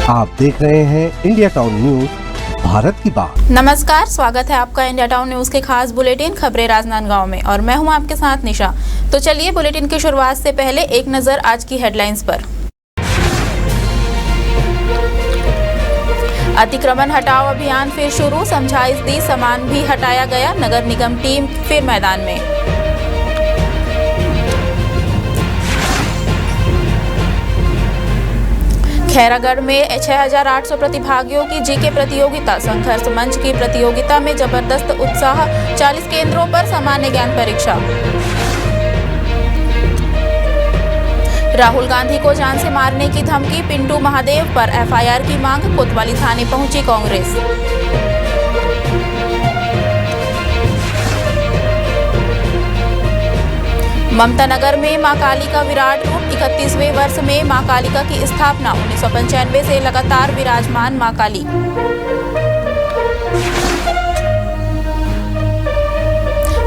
आप देख रहे हैं इंडिया टाउन न्यूज, भारत की बात। नमस्कार, स्वागत है आपका इंडिया टाउन न्यूज के खास बुलेटिन खबरें राजनांदगांव में और मैं हूं आपके साथ निशा। तो चलिए बुलेटिन की शुरुआत से पहले एक नजर आज की हेडलाइंस पर। अतिक्रमण हटाओ अभियान फिर शुरू, समझाइश दी, सामान भी हटाया गया, नगर निगम टीम फिर मैदान में। खैरागढ़ में 6800 प्रतिभागियों की जीके प्रतियोगिता, संघर्ष मंच की प्रतियोगिता में जबरदस्त उत्साह, 40 केंद्रों पर सामान्य ज्ञान परीक्षा। राहुल गांधी को जान से मारने की धमकी, पिंटू महादेव पर एफआईआर की मांग, कोतवाली थाने पहुंची कांग्रेस। ममता नगर में मां काली का विराट रूप, 31वें वर्ष में मां कालिका की स्थापना, 1995 से लगातार विराजमान मां काली।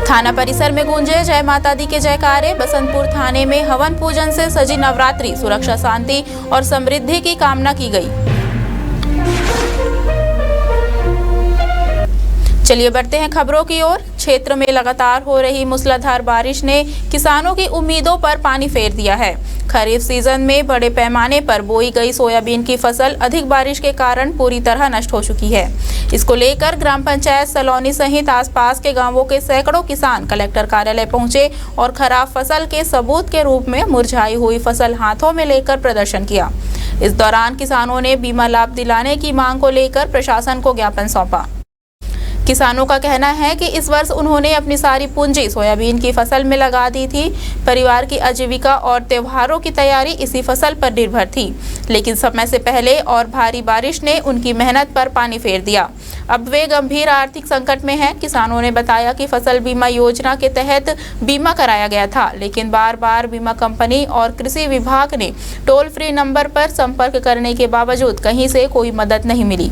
थाना परिसर में गूंजे जय माता दी के जयकारे, बसंतपुर थाने में हवन पूजन से सजी नवरात्रि, सुरक्षा, शांति और समृद्धि की कामना की गई। चलिए बढ़ते हैं खबरों की ओर। क्षेत्र में लगातार हो रही मूसलाधार बारिश ने किसानों की उम्मीदों पर पानी फेर दिया है। खरीफ सीजन में बड़े पैमाने पर बोई गई सोयाबीन की फसल अधिक बारिश के कारण पूरी तरह नष्ट हो चुकी है। इसको लेकर ग्राम पंचायत सलौनी सहित आसपास के गांवों के सैकड़ों किसान कलेक्टर कार्यालय पहुंचे और खराब फसल के सबूत के रूप में मुरझाई हुई फसल हाथों में लेकर प्रदर्शन किया। इस दौरान किसानों ने बीमा लाभ दिलाने की मांग को लेकर प्रशासन को ज्ञापन सौंपा। किसानों का कहना है कि इस वर्ष उन्होंने अपनी सारी पूंजी सोयाबीन की फसल में लगा दी थी। परिवार की आजीविका और त्योहारों की तैयारी इसी फसल पर निर्भर थी, लेकिन समय से पहले और भारी बारिश ने उनकी मेहनत पर पानी फेर दिया। अब वे गंभीर आर्थिक संकट में हैं। किसानों ने बताया कि फसल बीमा योजना के तहत बीमा कराया गया था, लेकिन बार बार बीमा कंपनी और कृषि विभाग ने टोल फ्री नंबर पर संपर्क करने के बावजूद कहीं से कोई मदद नहीं मिली।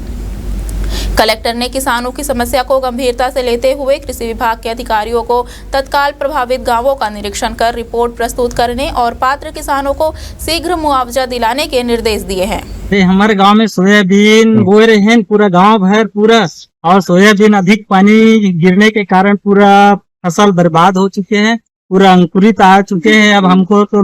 कलेक्टर ने किसानों की समस्या को गंभीरता से लेते हुए कृषि विभाग के अधिकारियों को तत्काल प्रभावित गांवों का निरीक्षण कर रिपोर्ट प्रस्तुत करने और पात्र किसानों को शीघ्र मुआवजा दिलाने के निर्देश दिए हैं। हमारे गांव में सोयाबीन बो रहे हैं, पूरा गांव भर पूरा, और सोयाबीन अधिक पानी गिरने के कारण पूरा फसल बर्बाद हो चुके हैं, पूरा अंकुरित आ चुके हैं। अब हमको तो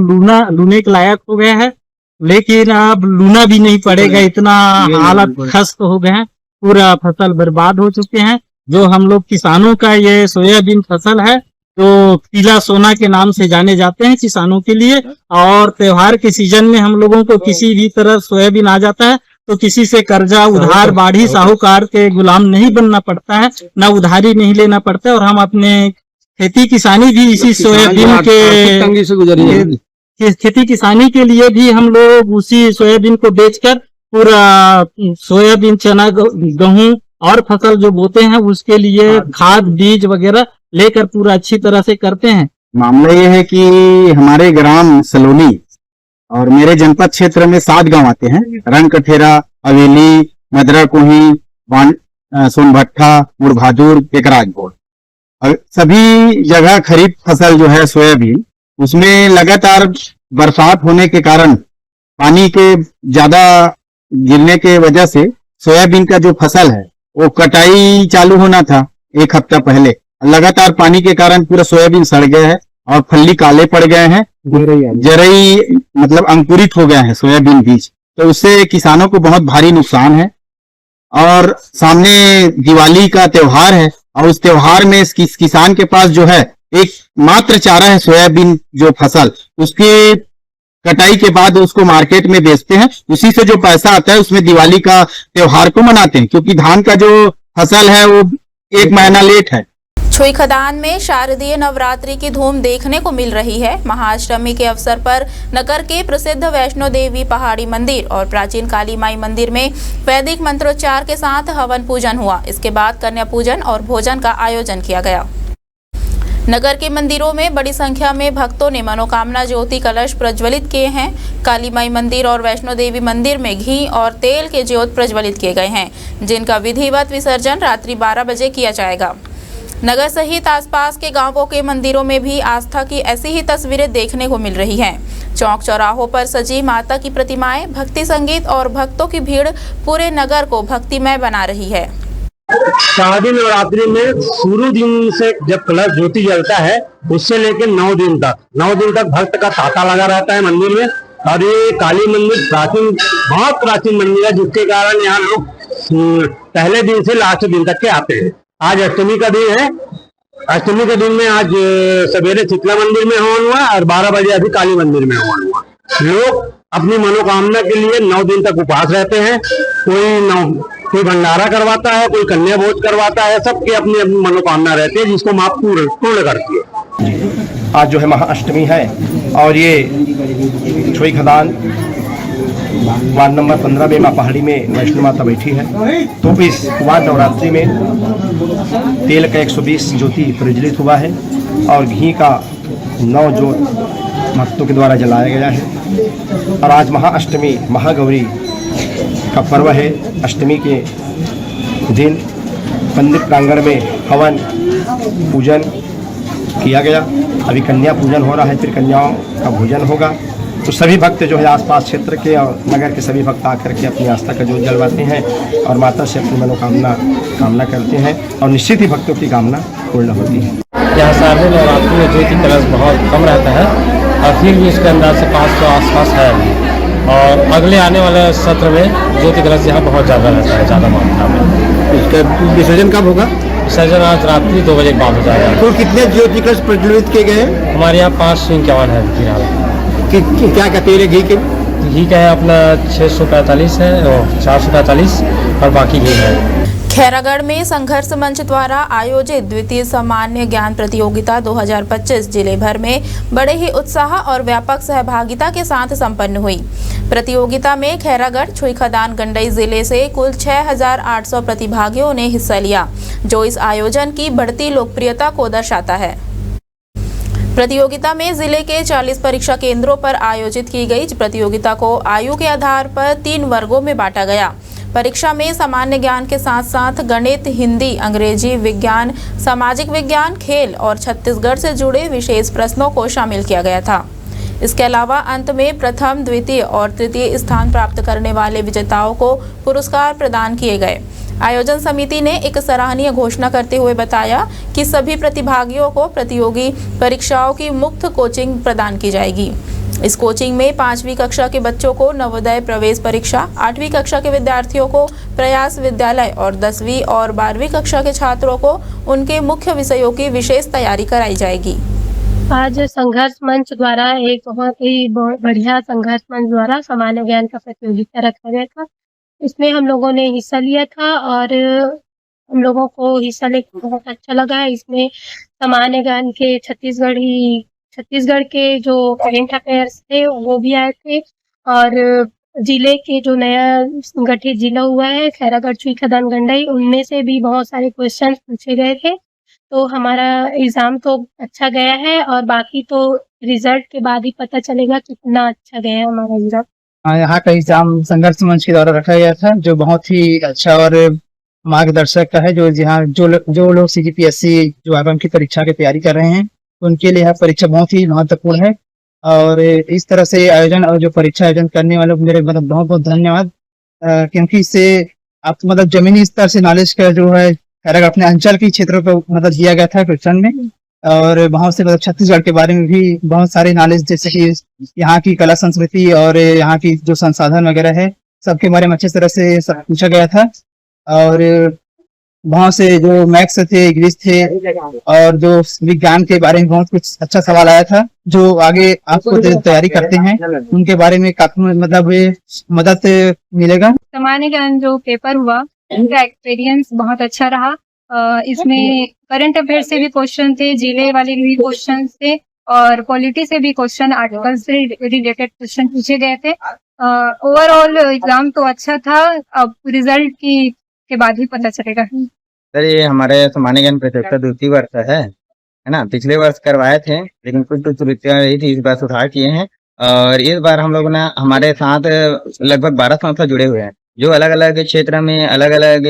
लूने के लायक हो गया है, लेकिन अब लूना भी नहीं पड़ेगा, इतना हालत खस्त हो गए हैं, पूरा फसल बर्बाद हो चुके हैं। जो हम लोग किसानों का ये सोयाबीन फसल है तो पीला सोना के नाम से जाने जाते हैं किसानों के लिए, और त्योहार के सीजन में हम लोगों को किसी भी तरह सोयाबीन आ जाता है तो किसी से कर्जा उधार बाढ़ी साहूकार के गुलाम नहीं बनना पड़ता है, ना उधारी नहीं लेना पड़ता है, और हम अपने खेती किसानी भी इसी सोयाबीन के खेती किसानी के लिए भी हम लोग उसी सोयाबीन को बेचकर पूरा सोयाबीन, चना, गेहूं और फसल जो बोते हैं उसके लिए खाद बीज वगैरह लेकर पूरा अच्छी तरह से करते हैं। मामला ये है कि हमारे ग्राम सलोनी और मेरे जनपद क्षेत्र में 7 गांव आते हैं, रंगकठेरा, अवेली, मदरा कोही, सोनभट्टा, मुरभादुर, एकराजपुर। सभी जगह खरीफ फसल जो है सोयाबीन, उसमें लगातार बरसात होने के कारण पानी के ज्यादा गिरने के वजह से सोयाबीन का जो फसल है वो कटाई चालू होना था 1 हफ्ता पहले। लगातार पानी के कारण पूरा सोयाबीन सड़ गया है और फल्ली काले पड़ गए हैं, जरई मतलब अंकुरित हो गया है सोयाबीन बीज, तो उससे किसानों को बहुत भारी नुकसान है। और सामने दिवाली का त्योहार है और उस त्योहार में किसान के पास जो है एक मात्र चारा है सोयाबीन जो फसल, उसकी कटाई के बाद उसको मार्केट में बेचते हैं, उसी से जो पैसा आता है उसमें दिवाली का त्योहार को मनाते हैं, क्योंकि धान का जो फसल है वो 1 महीना लेट है। छुई खदान में शारदीय नवरात्रि की धूम देखने को मिल रही है। महाअष्टमी के अवसर पर नगर के प्रसिद्ध वैष्णो देवी पहाड़ी मंदिर और प्राचीन काली माई मंदिर में वैदिक मंत्रोच्चार के साथ हवन पूजन हुआ। इसके बाद कन्या पूजन और भोजन का आयोजन किया गया। नगर के मंदिरों में बड़ी संख्या में भक्तों ने मनोकामना ज्योति कलश प्रज्वलित किए हैं। काली माई मंदिर और वैष्णो देवी मंदिर में घी और तेल के ज्योत प्रज्वलित किए गए हैं, जिनका विधिवत विसर्जन रात्रि 12 बजे किया जाएगा। नगर सहित आसपास के गांवों के मंदिरों में भी आस्था की ऐसी ही तस्वीरें देखने को मिल रही हैं। चौक चौराहों पर सजी माता की प्रतिमाएं, भक्ति संगीत और भक्तों की भीड़ पूरे नगर को भक्तिमय बना रही है। शारदीय नवरात्रि में शुरू दिन से जब कलश ज्योति जलता है उससे लेकर 9 दिन तक भक्त का तांता लगा रहता है मंदिर में। और ये काली मंदिर बहुत प्राचीन मंदिर है, जिसके कारण यहाँ लोग पहले दिन से लास्ट दिन तक के आते हैं। आज अष्टमी का दिन है। अष्टमी के दिन में आज सवेरे शीतला मंदिर में हवन हुआ और 12 बजे अभी काली मंदिर में हवन हुआ। लोग अपनी मनोकामना के लिए 9 दिन तक उपवास रहते हैं। कोई भंडारा करवाता है, कोई कन्या भोज करवाता है। सबकी अपनी अपनी मनोकामना रहती है, जिसको माँ पूर्ण करती है। आज जो है महाअष्टमी है और ये छोई खदान वार्ड नंबर 15 में माँ पहाड़ी में वैष्णो माता बैठी है। तो इस वार्ड नवरात्रि में तेल का 120 ज्योति प्रज्वलित हुआ है और घी का 9 ज्योत भक्तों के द्वारा जलाया गया है। और आज महाअष्टमी महागौरी का पर्व है। अष्टमी के दिन मंदिर प्रांगण में हवन पूजन किया गया। अभी कन्या पूजन हो रहा है, फिर कन्याओं का भोजन होगा। तो सभी भक्त जो है आसपास क्षेत्र के और नगर के सभी भक्त आकर के अपनी आस्था का जोत जलवाते हैं और माता से अपनी कामना करते हैं और निश्चित ही भक्तों की कामना पूर्ण होती है। यहाँ शारदीय नवरात्रि में ज्योति कलश बहुत कम रहता है और फिर भी इसके अंदाज से 500 आसपास है अभी। और अगले आने वाले सत्र में ज्योति कलश यहाँ बहुत ज़्यादा रहता है, ज़्यादा मात्रा में। इसका विसर्जन कब होगा? विसर्जन आज रात्रि 2 बजे के बाद हो जाएगा। तो कितने ज्योति कलश प्रज्वलित किए गए? हमारे यहाँ 551 है फिलहाल। क्या क्या तेल है घी के? घी का है अपना 645 है और 445 और बाकी घी है। खैरागढ़ में संघर्ष मंच द्वारा आयोजित द्वितीय सामान्य ज्ञान प्रतियोगिता 2025 जिले भर में बड़े ही उत्साह और व्यापक सहभागिता के साथ संपन्न हुई। प्रतियोगिता में खैरागढ़, छुईखदान, गंडई जिले से कुल 6800 प्रतिभागियों ने हिस्सा लिया, जो इस आयोजन की बढ़ती लोकप्रियता को दर्शाता है। प्रतियोगिता में जिले के 40 परीक्षा केंद्रों पर आयोजित की गई प्रतियोगिता को आयु के आधार पर 3 वर्गों में बांटा गया। परीक्षा में सामान्य ज्ञान के साथ साथ गणित, हिंदी, अंग्रेजी, विज्ञान, सामाजिक विज्ञान, खेल और छत्तीसगढ़ से जुड़े विशेष प्रश्नों को शामिल किया गया था। इसके अलावा अंत में प्रथम, द्वितीय और तृतीय स्थान प्राप्त करने वाले विजेताओं को पुरस्कार प्रदान किए गए। आयोजन समिति ने एक सराहनीय घोषणा करते हुए बताया कि सभी प्रतिभागियों को प्रतियोगी परीक्षाओं की मुफ्त कोचिंग प्रदान की जाएगी। इस कोचिंग में 5वीं कक्षा के बच्चों को नवोदय प्रवेश परीक्षा, 8वीं कक्षा के विद्यार्थियों को प्रयास विद्यालय और 10वीं और 12वीं कक्षा के छात्रों को उनके मुख्य विषयों की विशेष तैयारी कराई जाएगी। आज संघर्ष मंच द्वारा एक बहुत ही बढ़िया संघर्ष मंच द्वारा सामान्य ज्ञान का प्रतियोगिता रखा गया था। इसमें हम लोगों ने हिस्सा लिया था और हम लोगों को हिस्सा लेकर बहुत अच्छा लगा है। इसमें सामान्य ज्ञान के छत्तीसगढ़ के जो करेंट अफेयर्स थे वो भी आए थे और जिले के जो नया गठित जिला हुआ है खैरागढ़, छुईखदान, गंडई, उनमें से भी बहुत सारे क्वेश्चन पूछे गए थे। तो हमारा एग्जाम तो अच्छा गया है और बाकी तो रिजल्ट के बाद ही पता चलेगा कितना अच्छा गया है हमारा एग्जाम। यहाँ का एग्जाम संघर्ष मंच के द्वारा रखा गया था, जो बहुत ही अच्छा और मार्गदर्शक का है। जो यहाँ जो लोग CGPSC जो आगम की परीक्षा की तैयारी कर रहे हैं उनके लिए यह परीक्षा बहुत ही महत्वपूर्ण है। और इस तरह से आयोजन और जो परीक्षा आयोजन करने वाले मेरे बहुत बहुत धन्यवाद, क्योंकि इससे आप जमीनी स्तर से नॉलेज का जो है खैरागढ़ अपने अंचल के क्षेत्रों पर दिया गया था क्वेश्चन में। और बहुत से छत्तीसगढ़ के बारे में भी बहुत सारे नॉलेज, जैसे कि यहाँ की कला संस्कृति और यहाँ की जो संसाधन वगैरह है सबके बारे में अच्छी तरह से पूछा गया था। और बहुत से जो मैथ्स थे, इंग्लिश थे और जो विज्ञान के बारे में बहुत कुछ अच्छा सवाल आया था। जो आगे आपको तैयारी करते हैं उनके बारे में काफी मदद मिलेगा। सामान्य ज्ञान जो पेपर हुआ उनका एक्सपीरियंस बहुत अच्छा रहा। इसमें करंट अफेयर से भी क्वेश्चन थे, जिले वाले भी क्वेश्चन थे और पॉलिटी से भी क्वेश्चन, आर्टिकल से रिलेटेड क्वेश्चन पूछे गए थे। ओवरऑल एग्जाम तो अच्छा था, अब रिजल्ट के बाद ही पता चलेगा। सर, ये हमारे सामान्य ज्ञान प्रतियोगिता द्वितीय वर्ष है ना। पिछले वर्ष करवाए थे लेकिन कुछ त्रुटियां रही थी, इस बार सुधार किए हैं। और इस बार हम लोग ना हमारे साथ लगभग 12 संस्था जुड़े हुए हैं जो अलग अलग क्षेत्र में अलग अलग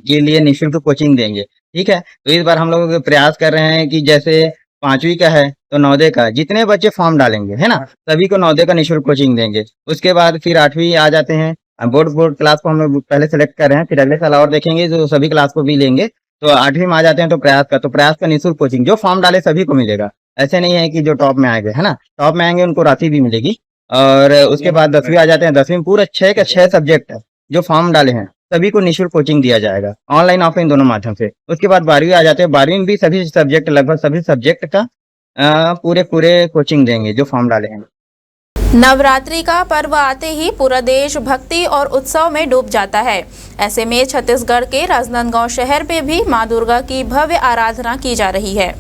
के लिए निःशुल्क कोचिंग देंगे। ठीक है। तो इस बार हम लोग प्रयास कर रहे हैं कि जैसे 5वीं का है तो नवोदय का जितने बच्चे फॉर्म डालेंगे, है ना, सभी को नवोदय का निःशुल्क कोचिंग देंगे। उसके बाद फिर 8वीं आ जाते हैं, बोर्ड क्लास को हम लोग पहले सेलेक्ट कर रहे हैं, फिर अगले साल और देखेंगे जो सभी क्लास को भी लेंगे। तो 8वीं में आ जाते हैं तो प्रयास का निःशुल्क कोचिंग जो फॉर्म डाले सभी को मिलेगा। ऐसे नहीं है कि जो टॉप में आएंगे, है ना, टॉप में आएंगे उनको राशि भी मिलेगी। और उसके बाद 10वीं आ जाते हैं, 10वीं में पूरा 6 के 6 सब्जेक्ट है जो फॉर्म डाले हैं सभी को निःशुल्क कोचिंग दिया जाएगा, ऑनलाइन ऑफलाइन दोनों माध्यम से। उसके बाद 12वीं आ जाते हैं, 12वीं में भी सभी सब्जेक्ट, लगभग सभी सब्जेक्ट का पूरे कोचिंग देंगे जो फॉर्म डाले हैं। नवरात्रि का पर्व आते ही पूरा देश भक्ति और उत्सव में डूब जाता है। ऐसे में छत्तीसगढ़ के राजनांदगांव शहर में भी मां दुर्गा की भव्य आराधना की जा रही है।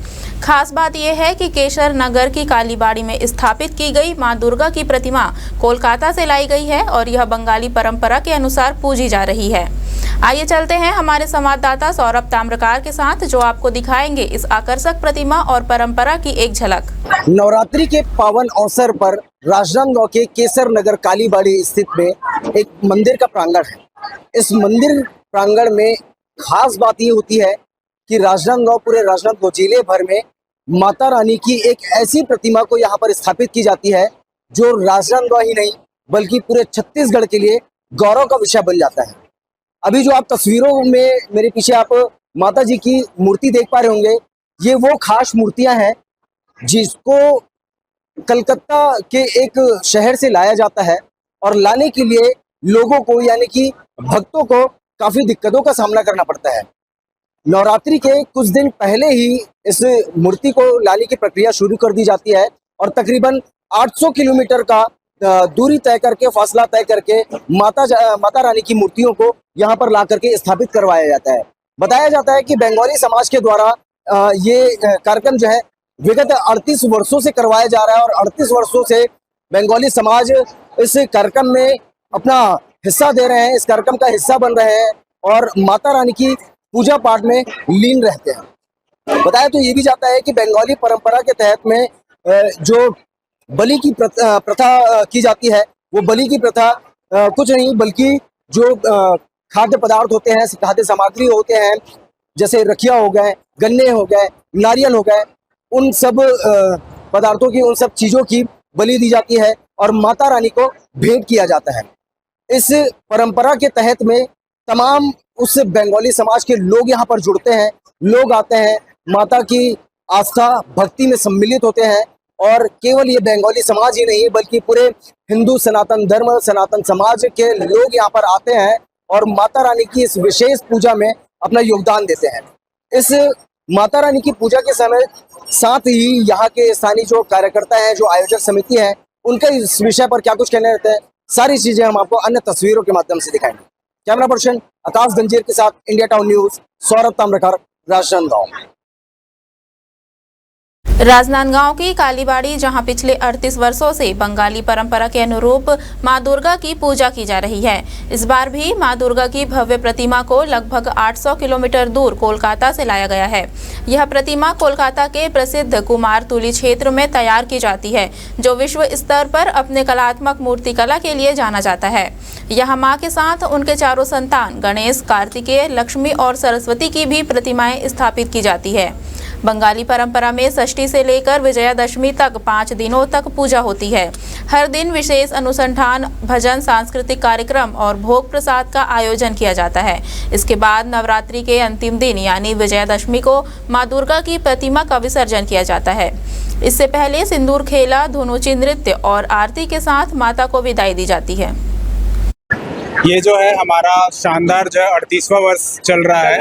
खास बात यह है कि केशर नगर की कालीबाड़ी में स्थापित की गई मां दुर्गा की प्रतिमा कोलकाता से लाई गई है और यह बंगाली परंपरा के अनुसार पूजी जा रही है। आइए चलते हैं हमारे संवाददाता सौरभ ताम्रकार के साथ, जो आपको दिखाएंगे इस आकर्षक प्रतिमा और परंपरा की एक झलक। नवरात्रि के पावन अवसर पर राजनांदगांव के केसर नगर कालीबाड़ी स्थित में एक मंदिर का प्रांगण है। इस मंदिर प्रांगण में खास बात ये होती है कि राजनांदगांव, पूरे राजनांदगांव जिले भर में माता रानी की एक ऐसी प्रतिमा को यहाँ पर स्थापित की जाती है जो राजनांदगांव ही नहीं बल्कि पूरे छत्तीसगढ़ के लिए गौरव का विषय बन जाता है। अभी जो आप तस्वीरों में मेरे पीछे आप माता जी की मूर्ति देख पा रहे होंगे, ये वो खास मूर्तियां हैं जिसको कलकत्ता के एक शहर से लाया जाता है और लाने के लिए लोगों को, यानी कि भक्तों को, काफी दिक्कतों का सामना करना पड़ता है। नवरात्रि के कुछ दिन पहले ही इस मूर्ति को लाने की प्रक्रिया शुरू कर दी जाती है और तकरीबन 800 किलोमीटर का दूरी तय करके, फासला तय करके माता रानी की मूर्तियों को यहाँ पर ला करके स्थापित करवाया जाता है। बताया जाता है कि बंगाली समाज के द्वारा ये कार्यक्रम जो है विगत 38 वर्षों से करवाया जा रहा है और 38 वर्षों से बंगाली समाज इस कार्यक्रम में अपना हिस्सा दे रहे हैं, इस कार्यक्रम का हिस्सा बन रहे हैं और माता रानी की पूजा पाठ में लीन रहते हैं। बताया तो ये भी जाता है कि बंगाली परंपरा के तहत में जो बलि की प्रथा की जाती है, वो बलि की प्रथा कुछ नहीं बल्कि जो खाद्य पदार्थ होते हैं, खाद्य सामग्री होते हैं, जैसे रखिया हो गए, गन्ने हो गए, नारियल हो गए, उन सब पदार्थों की, उन सब चीज़ों की बलि दी जाती है और माता रानी को भेंट किया जाता है। इस परंपरा के तहत में तमाम उस बंगाली समाज के लोग यहाँ पर जुड़ते हैं, लोग आते हैं, माता की आस्था भक्ति में सम्मिलित होते हैं और केवल ये बंगाली समाज ही नहीं बल्कि पूरे हिंदू सनातन धर्म, सनातन समाज के लोग यहाँ पर आते हैं और माता रानी की इस विशेष पूजा में अपना योगदान देते हैं। इस माता रानी की पूजा के समय साथ ही यहाँ के स्थानीय जो कार्यकर्ता हैं, जो आयोजक समिति है, उनका इस विषय पर क्या कुछ कहने रहते हैं, सारी चीजें हम आपको अन्य तस्वीरों के माध्यम से दिखाएंगे। कैमरा पर्सन आकाश गंजीर के साथ India town news, Saurabh Tamrakar, Rajnandgaon. Rajnandgaon की कालीबाड़ी, जहां पिछले 38 वर्षों से बंगाली परंपरा के अनुरूप मां दुर्गा की पूजा की जा रही है। इस बार भी मां दुर्गा की भव्य प्रतिमा को लगभग 800 किलोमीटर दूर कोलकाता से लाया गया है। यह प्रतिमा कोलकाता के प्रसिद्ध कुमारतुली क्षेत्र में तैयार की जाती है, जो विश्व स्तर पर अपने कलात्मक मूर्तिकला के लिए जाना जाता है। यहाँ मां के साथ उनके चारों संतान गणेश, कार्तिकेय, लक्ष्मी और सरस्वती की भी प्रतिमाएं स्थापित की जाती है। बंगाली परंपरा में षष्ठी से लेकर विजयादशमी तक 5 दिनों तक पूजा होती है। हर दिन विशेष अनुसंधान, भजन, सांस्कृतिक कार्यक्रम और भोग प्रसाद का आयोजन किया जाता है। इसके बाद नवरात्रि के अंतिम दिन यानी विजयादशमी को मां दुर्गा की प्रतिमा का विसर्जन किया जाता है। इससे पहले सिंदूर खेला, धुनुची नृत्य और आरती के साथ माता को विदाई दी जाती है। ये जो है हमारा शानदार जो है 38वां वर्ष चल रहा है।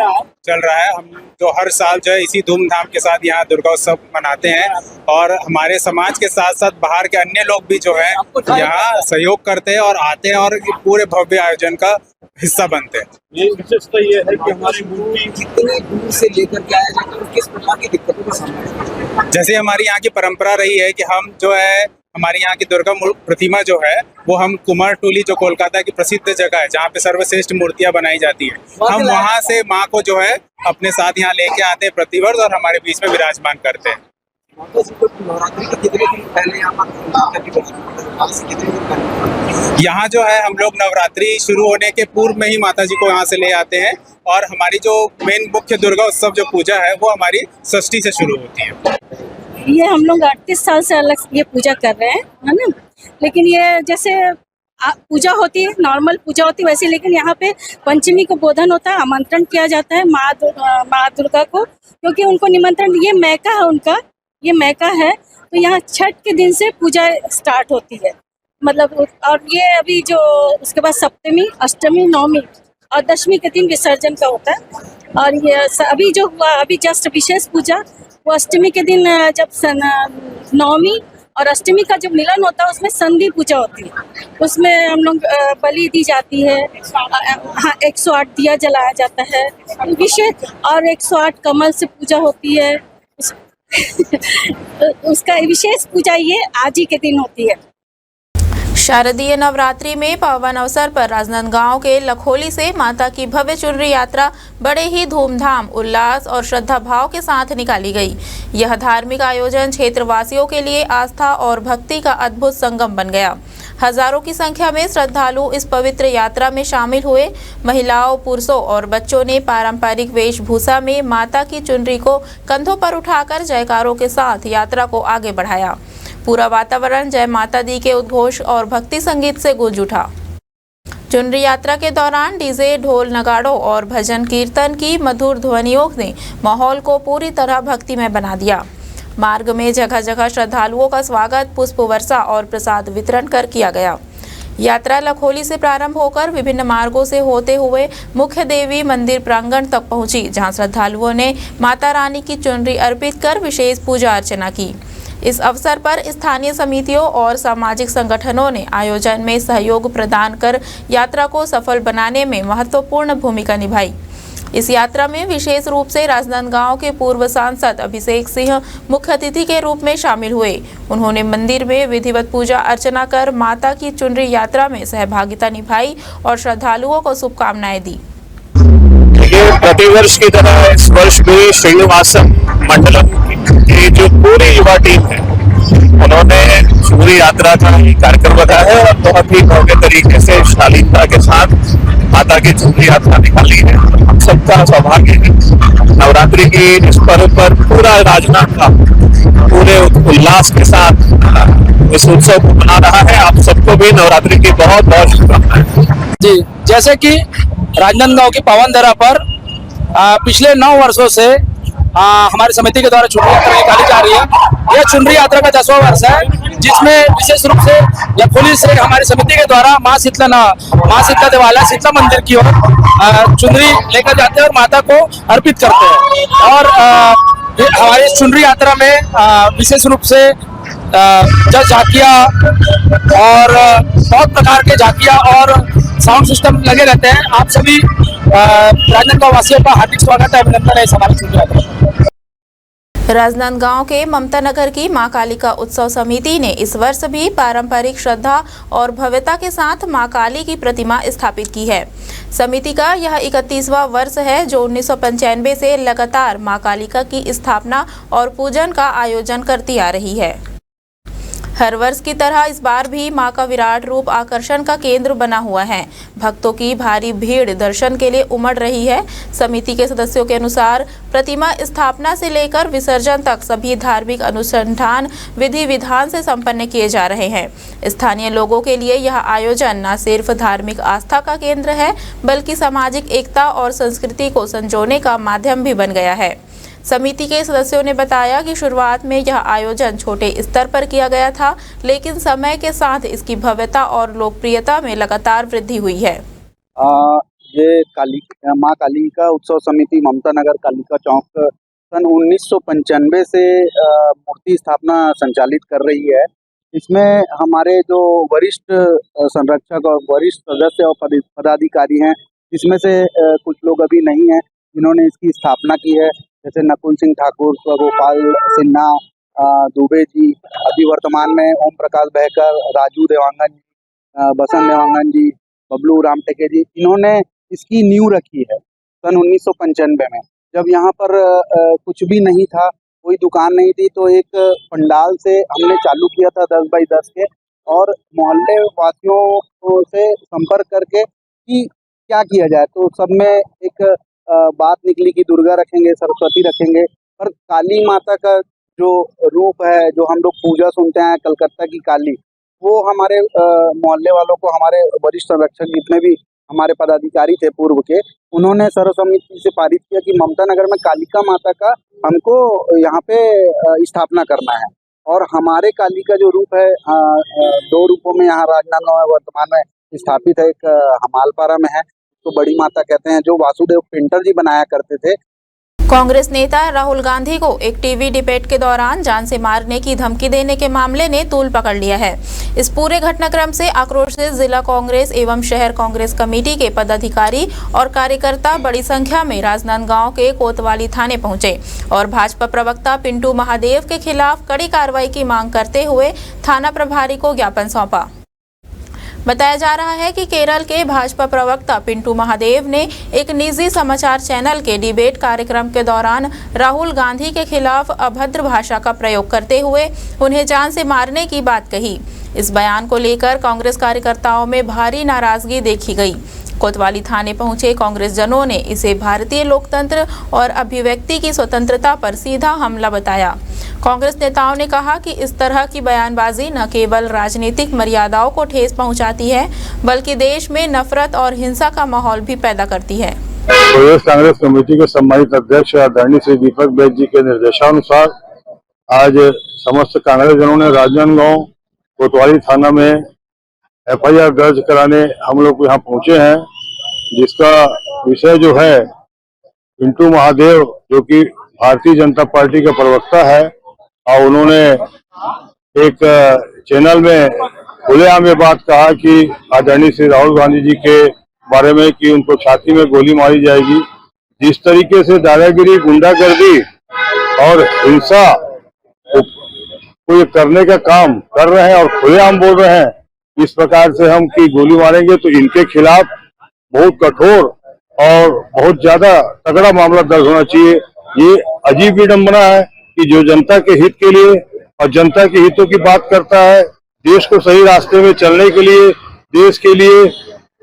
हम जो हर साल जो है इसी धूमधाम के साथ यहाँ दुर्गा उत्सव मनाते हैं और हमारे समाज के साथ साथ बाहर के अन्य लोग भी जो है यहाँ सहयोग करते हैं और आते हैं और पूरे भव्य आयोजन का हिस्सा बनते हैं। ये विशेषता ये है कि हमारी मूर्ति कितनी दूर से लेकर के आया जाता है और किस प्रकार की दिक्कतों का सामना। जैसे हमारी यहाँ की परंपरा रही है कि हम जो है हमारे यहाँ की दुर्गा प्रतिमा जो है वो हम कुमारटुली, जो कोलकाता की प्रसिद्ध जगह है जहाँ पे सर्वश्रेष्ठ मूर्तियाँ बनाई जाती है, हम वहाँ से माँ को जो है अपने साथ यहाँ लेके आते हैं प्रतिवर्ष और हमारे बीच में विराजमान करते हैं। नवरात्रि के कितने दिन पहले यहाँ पर यहाँ जो है हम लोग नवरात्रि शुरू होने के पूर्व में ही माता जी को यहाँ से ले आते हैं और हमारी जो मेन मुख्य दुर्गा उत्सव जो पूजा है वो हमारी षष्ठी से शुरू होती है। ये हम लोग 38 साल से अलग ये पूजा कर रहे हैं, है ना। लेकिन ये जैसे पूजा होती है, नॉर्मल पूजा होती है वैसे, लेकिन यहाँ पे पंचमी को बोधन होता है, आमंत्रण किया जाता है माँ दुर्गा को, क्योंकि उनको निमंत्रण, ये मैका है उनका, ये मैका है, तो यहाँ छठ के दिन से पूजा स्टार्ट होती है, मतलब। और ये अभी जो उसके बाद सप्तमी, अष्टमी, नवमी और दशमी के दिन विसर्जन का होता है। और ये अभी जो हुआ, अभी जस्ट विशेष पूजा वो अष्टमी के दिन, जब नवमी और अष्टमी का जो मिलन होता है उसमें संधि पूजा होती है, उसमें हम लोग बलि दी जाती है। हाँ, 108 दिया जलाया जाता है विशेष, और 108 कमल से पूजा होती है। उसका विशेष पूजा ये आज ही के दिन होती है। शारदीय नवरात्रि में पावन अवसर पर राजनांदगांव के लखोली से माता की भव्य चुनरी यात्रा बड़े ही धूमधाम, उल्लास और श्रद्धा भाव के साथ निकाली गई। यह धार्मिक आयोजन क्षेत्रवासियों के लिए आस्था और भक्ति का अद्भुत संगम बन गया। हजारों की संख्या में श्रद्धालु इस पवित्र यात्रा में शामिल हुए। महिलाओं, पुरुषों और बच्चों ने पारंपरिक वेशभूषा में माता की चुनरी को कंधों पर उठाकर जयकारों के साथ यात्रा को आगे बढ़ाया। पूरा वातावरण जय माता दी के उद्घोष और भक्ति संगीत से गूंज उठा। चुनरी यात्रा के दौरान डीजे, ढोल, नगाड़ों और भजन कीर्तन की मधुर ध्वनियों ने माहौल को पूरी तरह भक्तिमय बना दिया। मार्ग में जगह जगह श्रद्धालुओं का स्वागत, पुष्प वर्षा और प्रसाद वितरण कर किया गया। यात्रा लखोली से प्रारंभ होकर विभिन्न मार्गों से होते हुए मुख्य देवी मंदिर प्रांगण तक पहुंची, जहां श्रद्धालुओं ने माता रानी की चुनरी अर्पित कर विशेष पूजा अर्चना की। इस अवसर पर स्थानीय समितियों और सामाजिक संगठनों ने आयोजन में सहयोग प्रदान कर यात्रा को सफल बनाने में महत्वपूर्ण भूमिका निभाई। इस यात्रा में विशेष रूप से राजनांदगांव के पूर्व सांसद अभिषेक सिंह मुख्य अतिथि के रूप में शामिल हुए। उन्होंने मंदिर में विधिवत पूजा अर्चना कर माता की चुनरी यात्रा में सहभागिता निभाई और श्रद्धालुओं को शुभकामनाएं दी। प्रतिवर्ष की तरह इस वर्ष भी श्रीनिवासम मंडलम की जो पूरी युवा टीम है, उन्होंने चुनरी यात्रा का ही कार्यक्रम बताया है और बहुत ही भव्य तरीके से शालीनता के साथ माता की चुनरी यात्रा निकाली है। हम सबका सौभाग्य है नवरात्रि की इस पर्व पर पूरा राजनांदगांव पूरे उल्लास के साथ इस उत्सव को मना रहा है। आप सबको भी नवरात्रि की बहुत बहुत शुभकामनाएं। जी, जैसे कि राजनांदगांव की पावन धरा पर पिछले 9 वर्षों से हमारी समिति के द्वारा चुनरी यात्रा निकाली जा रही है। यह चुनरी यात्रा का 10वां वर्ष है, जिसमें विशेष रूप से लखोली से हमारी समिति के द्वारा माँ शीतला देवालय शीतला मंदिर की ओर चुनरी लेकर जाते हैं और माता को अर्पित करते हैं। और हमारी इस चुनरी यात्रा में विशेष रूप से झांकियाँ और बहुत प्रकार के झांकियाँ और साउंड सिस्टम लगे रहते हैं। आप सभी राजनांदगांव वासियों का हार्दिक स्वागत है, अभिनंदन है इस हमारी चुनरी यात्रा। राजनांदगांव के ममता नगर की मां कालिका उत्सव समिति ने इस वर्ष भी पारंपरिक श्रद्धा और भव्यता के साथ मां काली की प्रतिमा स्थापित की है। समिति का यह 31वां वर्ष है, जो 1995 से लगातार मां कालिका की स्थापना और पूजन का आयोजन करती आ रही है। हर वर्ष की तरह इस बार भी मां का विराट रूप आकर्षण का केंद्र बना हुआ है। भक्तों की भारी भीड़ दर्शन के लिए उमड़ रही है। समिति के सदस्यों के अनुसार प्रतिमा स्थापना से लेकर विसर्जन तक सभी धार्मिक अनुष्ठान विधि विधान से संपन्न किए जा रहे हैं। स्थानीय लोगों के लिए यह आयोजन न सिर्फ धार्मिक आस्था का केंद्र है, बल्कि सामाजिक एकता और संस्कृति को संजोने का माध्यम भी बन गया है। समिति के सदस्यों ने बताया कि शुरुआत में यह आयोजन छोटे स्तर पर किया गया था, लेकिन समय के साथ इसकी भव्यता और लोकप्रियता में लगातार वृद्धि हुई है। ये माँ कालिका उत्सव समिति ममता नगर कालिका चौक सन 1995 से मूर्ति स्थापना संचालित कर रही है। इसमें हमारे जो वरिष्ठ संरक्षक और वरिष्ठ सदस्य और पदाधिकारी हैं, इसमें से कुछ लोग अभी नहीं हैं जिन्होंने इसकी स्थापना की है, जैसे नकुल सिंह ठाकुर, गोपाल सिन्हा, दुबे जी, अभी वर्तमान में ओम प्रकाश बहकर, राजू देवांगन जी, बसंत देवांगन जी, बबलू रामटेके जी, इन्होंने इसकी नींव रखी है सन 1995 में। जब यहाँ पर कुछ भी नहीं था, कोई दुकान नहीं थी, तो एक पंडाल से हमने चालू किया था 10 बाई 10 के, और मोहल्ले वासियों से संपर्क करके कि क्या किया जाए। तो सब में एक बात निकली कि दुर्गा रखेंगे, सरस्वती रखेंगे, पर काली माता का जो रूप है, जो हम लोग पूजा सुनते हैं कलकत्ता की काली, वो हमारे मोहल्ले वालों को, हमारे वरिष्ठ संरक्षक जितने भी हमारे पदाधिकारी थे पूर्व के, उन्होंने सर्वसम्मति से पारित किया कि ममता नगर में कालिका माता का हमको यहाँ पे स्थापना करना है। और हमारे काली का जो रूप है 2 रूपों में यहाँ राजनांदगांव में वर्तमान में स्थापित है। एक हमालपारा में है, तो बड़ी माता कहते हैं, जो वासुदेव पेंटर जी बनाया करते थे। कांग्रेस नेता राहुल गांधी को एक टीवी डिबेट के दौरान जान से मारने की धमकी देने के मामले ने तूल पकड़ लिया है। इस पूरे घटनाक्रम से आक्रोशित जिला कांग्रेस एवं शहर कांग्रेस कमेटी के पदाधिकारी और कार्यकर्ता बड़ी संख्या में राजनांदगांव के कोतवाली थाने पहुंचे और भाजपा प्रवक्ता पिंटू महादेव के खिलाफ कड़ी कार्रवाई की मांग करते हुए थाना प्रभारी को ज्ञापन सौंपा। बताया जा रहा है कि केरल के भाजपा प्रवक्ता पिंटू महादेव ने एक निजी समाचार चैनल के डिबेट कार्यक्रम के दौरान राहुल गांधी के खिलाफ अभद्र भाषा का प्रयोग करते हुए उन्हें जान से मारने की बात कही। इस बयान को लेकर कांग्रेस कार्यकर्ताओं में भारी नाराजगी देखी गई। कोतवाली थाने पहुंचे कांग्रेस जनों ने इसे भारतीय लोकतंत्र और अभिव्यक्ति की स्वतंत्रता पर सीधा हमला बताया। कांग्रेस नेताओं ने कहा कि इस तरह की बयानबाजी न केवल राजनीतिक मर्यादाओं को ठेस पहुंचाती है, बल्कि देश में नफरत और हिंसा का माहौल भी पैदा करती है। प्रदेश कांग्रेस कमेटी के सम्मानित अध्यक्ष आदरणीय श्री दीपक बैद जी के निर्देशानुसार आज समस्त कांग्रेस जनों ने राजनांदगांव कोतवाली थाना में FIR दर्ज कराने हम लोग यहाँ पहुंचे हैं, जिसका विषय जो है पिंटू महादेव, जो कि भारतीय जनता पार्टी का प्रवक्ता है, और उन्होंने एक चैनल में खुलेआम ये बात कहा कि आदरणीय श्री राहुल गांधी जी के बारे में कि उनको छाती में गोली मारी जाएगी। जिस तरीके से दादागिरी, गुंडागर्दी और हिंसा को ये करने का काम कर रहे हैं और खुलेआम बोल रहे हैं, इस प्रकार से हम की गोली मारेंगे तो इनके खिलाफ बहुत कठोर और बहुत ज्यादा तगड़ा मामला दर्ज होना चाहिए। ये अजीब विडंबना है कि जो जनता के हित के लिए और जनता के हितों की बात करता है, देश को सही रास्ते में चलने के लिए, देश के लिए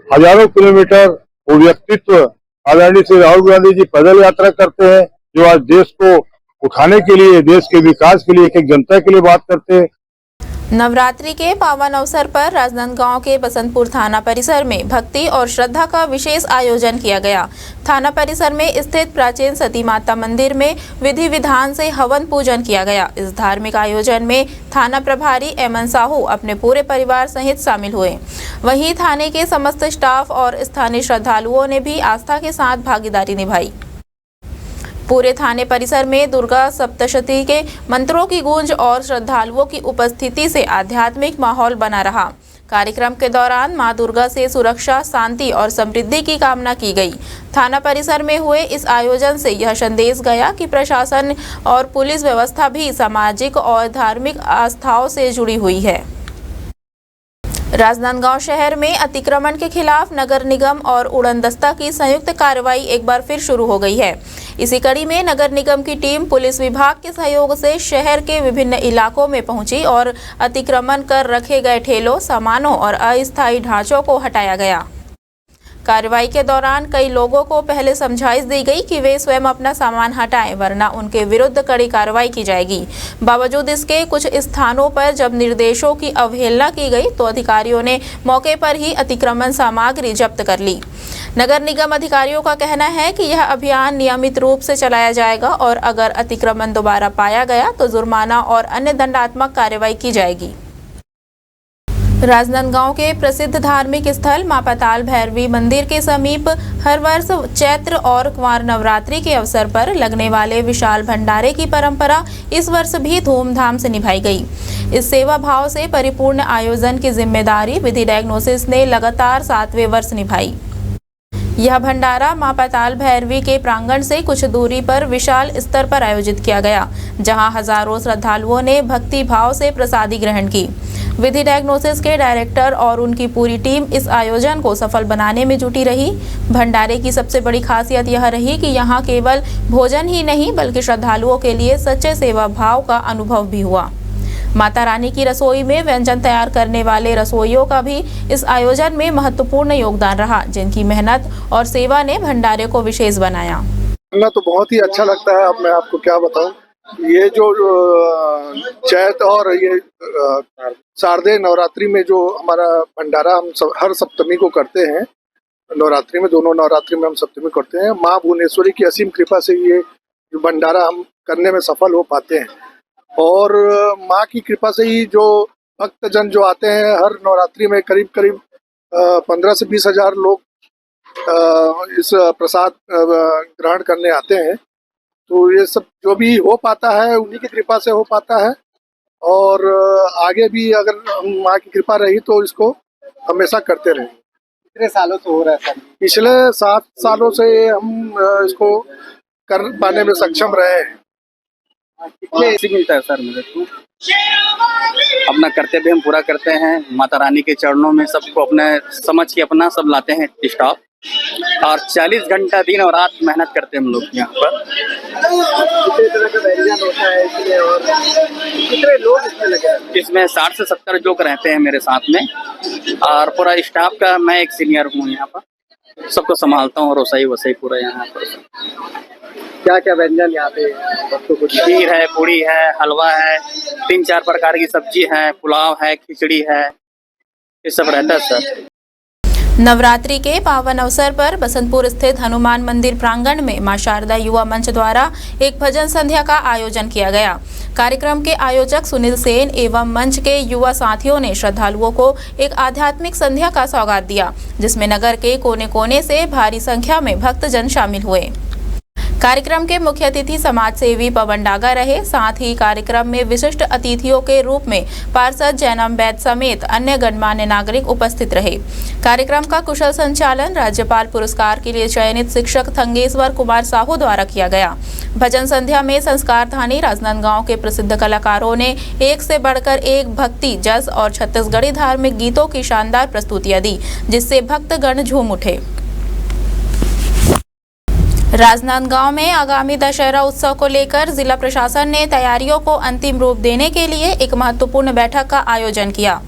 हजारों किलोमीटर वो व्यक्तित्व आदरणीय श्री राहुल गांधी जी पैदल यात्रा करते हैं, जो आज देश को उठाने के लिए, देश के विकास के लिए, एक जनता के लिए बात करते हैं। नवरात्रि के पावन अवसर पर राजनांदगांव के बसंतपुर थाना परिसर में भक्ति और श्रद्धा का विशेष आयोजन किया गया। थाना परिसर में स्थित प्राचीन सती माता मंदिर में विधि विधान से हवन पूजन किया गया। इस धार्मिक आयोजन में थाना प्रभारी एमन साहू अपने पूरे परिवार सहित शामिल हुए। वहीं थाने के समस्त स्टाफ और स्थानीय श्रद्धालुओं ने भी आस्था के साथ भागीदारी निभाई। पूरे थाने परिसर में दुर्गा सप्तशती के मंत्रों की गूंज और श्रद्धालुओं की उपस्थिति से आध्यात्मिक माहौल बना रहा। कार्यक्रम के दौरान मां दुर्गा से सुरक्षा, शांति और समृद्धि की कामना की गई। थाना परिसर में हुए इस आयोजन से यह संदेश गया कि प्रशासन और पुलिस व्यवस्था भी सामाजिक और धार्मिक आस्थाओं से जुड़ी हुई है। राजनांदगांव शहर में अतिक्रमण के खिलाफ नगर निगम और उड़नदस्ता की संयुक्त कार्रवाई एक बार फिर शुरू हो गई है। इसी कड़ी में नगर निगम की टीम पुलिस विभाग के सहयोग से शहर के विभिन्न इलाकों में पहुंची और अतिक्रमण कर रखे गए ठेलों, सामानों और अस्थायी ढांचों को हटाया गया। कार्रवाई के दौरान कई लोगों को पहले समझाइश दी गई कि वे स्वयं अपना सामान हटाएं, वरना उनके विरुद्ध कड़ी कार्रवाई की जाएगी। बावजूद इसके कुछ स्थानों पर जब निर्देशों की अवहेलना की गई तो अधिकारियों ने मौके पर ही अतिक्रमण सामग्री जब्त कर ली। नगर निगम अधिकारियों का कहना है कि यह अभियान नियमित रूप से चलाया जाएगा और अगर अतिक्रमण दोबारा पाया गया तो जुर्माना और अन्य दंडात्मक कार्रवाई की जाएगी। राजनांदगांव के प्रसिद्ध धार्मिक स्थल मां पाताल भैरवी मंदिर के समीप हर वर्ष चैत्र और कुंवार नवरात्रि के अवसर पर लगने वाले विशाल भंडारे की परंपरा इस वर्ष भी धूमधाम से निभाई गई। इस सेवा भाव से परिपूर्ण आयोजन की जिम्मेदारी विधि डायग्नोसिस ने लगातार 7वें वर्ष निभाई। यह भंडारा मां पाताल भैरवी के प्रांगण से कुछ दूरी पर विशाल स्तर पर आयोजित किया गया, जहां हजारों श्रद्धालुओं ने भक्ति भाव से प्रसादी ग्रहण की। विधि डायग्नोसिस के डायरेक्टर और उनकी पूरी टीम इस आयोजन को सफल बनाने में जुटी रही। भंडारे की सबसे बड़ी खासियत यह रही कि यहाँ केवल भोजन ही नहीं बल्कि श्रद्धालुओं के लिए सच्चे सेवा भाव का अनुभव भी हुआ। माता रानी की रसोई में व्यंजन तैयार करने वाले रसोइयों का भी इस आयोजन में महत्वपूर्ण योगदान रहा, जिनकी मेहनत और सेवा ने भंडारे को विशेष बनाया। तो बहुत ही अच्छा लगता है। अब मैं आपको क्या बताऊं, ये जो चैत और ये शारदीय नवरात्रि में जो हमारा भंडारा हम हर सप्तमी को करते हैं, नवरात्रि में, दोनों नवरात्रि में हम सप्तमी करते हैं। माँ भुवनेश्वरी की असीम कृपा से ये भंडारा हम करने में सफल हो पाते हैं और माँ की कृपा से ही जो भक्तजन जो आते हैं हर नवरात्रि में करीब 15 से 20 हजार लोग इस प्रसाद ग्रहण करने आते हैं। तो ये सब जो भी हो पाता है उन्हीं की कृपा से हो पाता है और आगे भी अगर माँ की कृपा रही तो इसको हमेशा करते रहेंगे। कितने सालों से हो रहा है सर? पिछले 7 सालों से हम इसको कर पाने में सक्षम रहे हैं। कितने मिलता है सर मेरे को? अपना कर्तव्य हम पूरा करते हैं, माता रानी के चरणों में सबको अपने समझ के अपना सब लाते हैं स्टाफ और 40 घंटा दिन और रात मेहनत करते हैं हम लोग यहाँ पर। कितने तरह का व्यंजन होता है इसमें और कितने लोग इसमें लगे हैं? इसमें 60 से 70 लोग रहते हैं मेरे साथ में और पूरा स्टाफ का मैं एक सीनियर हूँ यहाँ पर, सबको संभालता हूँ। रसोई वसई पूरा यहाँ पर। क्या क्या व्यंजन यहाँ पे भक्तों को? खीर है, पूड़ी है, हलवा है, 3-4 प्रकार की सब्जी है, पुलाव है, खिचड़ी है, ये सब रहता है सर। नवरात्रि के पावन अवसर पर बसंतपुर स्थित हनुमान मंदिर प्रांगण में मां शारदा युवा मंच द्वारा एक भजन संध्या का आयोजन किया गया। कार्यक्रम के आयोजक सुनील सेन एवं मंच के युवा साथियों ने श्रद्धालुओं को एक आध्यात्मिक संध्या का सौगात दिया, जिसमें नगर के कोने कोने से भारी संख्या में भक्तजन शामिल हुए। कार्यक्रम के मुख्य अतिथि समाज सेवी पवन डागा रहे। साथ ही कार्यक्रम में विशिष्ट अतिथियों के रूप में पार्षद जैनम बैद समेत अन्य गणमान्य नागरिक उपस्थित रहे। कार्यक्रम का कुशल संचालन राज्यपाल पुरस्कार के लिए चयनित शिक्षक थंगेश्वर कुमार साहू द्वारा किया गया। भजन संध्या में संस्कारधानी राजनांदगांव के प्रसिद्ध कलाकारों ने एक से बढ़कर एक भक्ति, जस और छत्तीसगढ़ी धार्मिक गीतों की शानदार प्रस्तुतियां दी, जिससे भक्तगण झूम उठे। राजनांदगांव में आगामी दशहरा उत्सव को लेकर जिला प्रशासन ने तैयारियों को अंतिम रूप देने के लिए एक महत्वपूर्ण बैठक का आयोजन किया।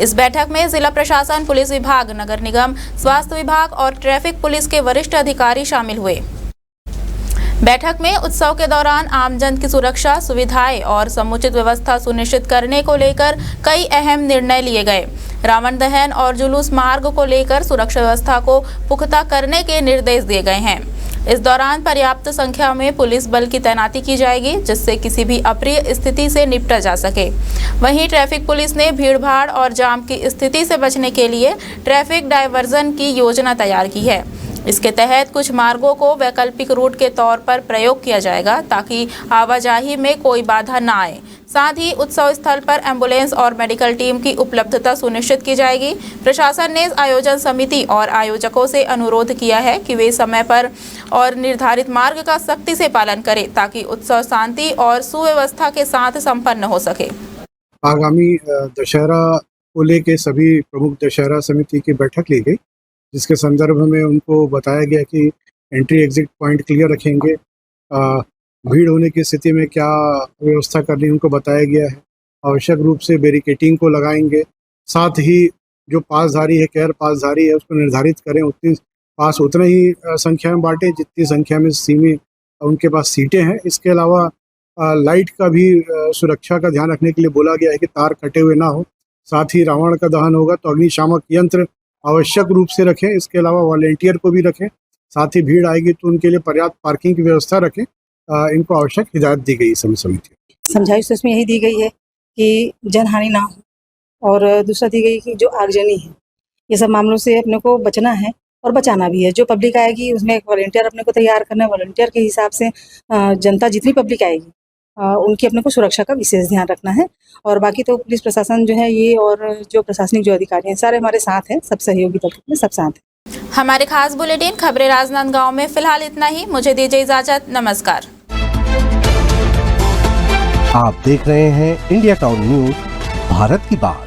इस बैठक में जिला प्रशासन, पुलिस विभाग, नगर निगम, स्वास्थ्य विभाग और ट्रैफिक पुलिस के वरिष्ठ अधिकारी शामिल हुए। बैठक में उत्सव के दौरान आमजन की सुरक्षा, सुविधाएं और समुचित व्यवस्था सुनिश्चित करने को लेकर कई अहम निर्णय लिए गए। रावण दहन और जुलूस मार्ग को लेकर सुरक्षा व्यवस्था को पुख्ता करने के निर्देश दिए गए हैं। इस दौरान पर्याप्त संख्या में पुलिस बल की तैनाती की जाएगी, जिससे किसी भी अप्रिय स्थिति से निपटा जा सके। वहीं ट्रैफिक पुलिस ने भीड़भाड़ और जाम की स्थिति से बचने के लिए ट्रैफिक डायवर्जन की योजना तैयार की है। इसके तहत कुछ मार्गों को वैकल्पिक रूट के तौर पर प्रयोग किया जाएगा, ताकि आवाजाही में कोई बाधा न आए। साथ ही उत्सव स्थल पर एम्बुलेंस और मेडिकल टीम की उपलब्धता सुनिश्चित की जाएगी। प्रशासन ने आयोजन समिति और आयोजकों से अनुरोध किया है कि वे समय पर और निर्धारित मार्ग का सख्ती से पालन करें, ताकि उत्सव शांति और सुव्यवस्था के साथ संपन्न हो सके। आगामी दशहरा को लेकर सभी प्रमुख दशहरा समिति की बैठक ली गई, जिसके संदर्भ में उनको बताया गया कि एंट्री एग्जिट पॉइंट क्लियर रखेंगे, भीड़ होने की स्थिति में क्या व्यवस्था करनी उनको बताया गया है। आवश्यक रूप से बैरिकेटिंग को लगाएंगे। साथ ही जो पासधारी है, केयर पासधारी है, उसको निर्धारित करें, उतनी पास उतने ही संख्या में बांटें जितनी संख्या में सीमित उनके पास सीटें हैं। इसके अलावा लाइट का भी सुरक्षा का ध्यान रखने के लिए बोला गया है कि तार कटे हुए ना हो। साथ ही रावण का दहन होगा तो अग्निशामक यंत्र आवश्यक रूप से रखें। इसके अलावा वॉलेंटियर को भी रखें। साथ ही भीड़ आएगी तो उनके लिए पर्याप्त पार्किंग की व्यवस्था रखें। इनको आवश्यक हिदायत दी गई समिति। समझाइश इसमें यही दी गई है कि जनहानि ना हो, और दूसरा दी गई कि जो आगजनी है, ये सब मामलों से अपने को बचना है और बचाना भी है। जो पब्लिक आएगी उसमें एक वॉलंटियर अपने को तैयार करना है। वॉलंटियर के हिसाब से जनता जितनी पब्लिक आएगी उनकी अपने को सुरक्षा का विशेष ध्यान रखना है। और बाकी तो पुलिस प्रशासन जो है ये और जो प्रशासनिक जो अधिकारी हैं सारे हमारे साथ हैं, सब सहयोगी तत्व में सब साथ हैं। हमारे खास बुलेटिन खबरें राजनांदगांव में फिलहाल इतना ही। मुझे दीजिए इजाजत। नमस्कार। आप देख रहे हैं इंडिया टाउन न्यूज, भारत की बात।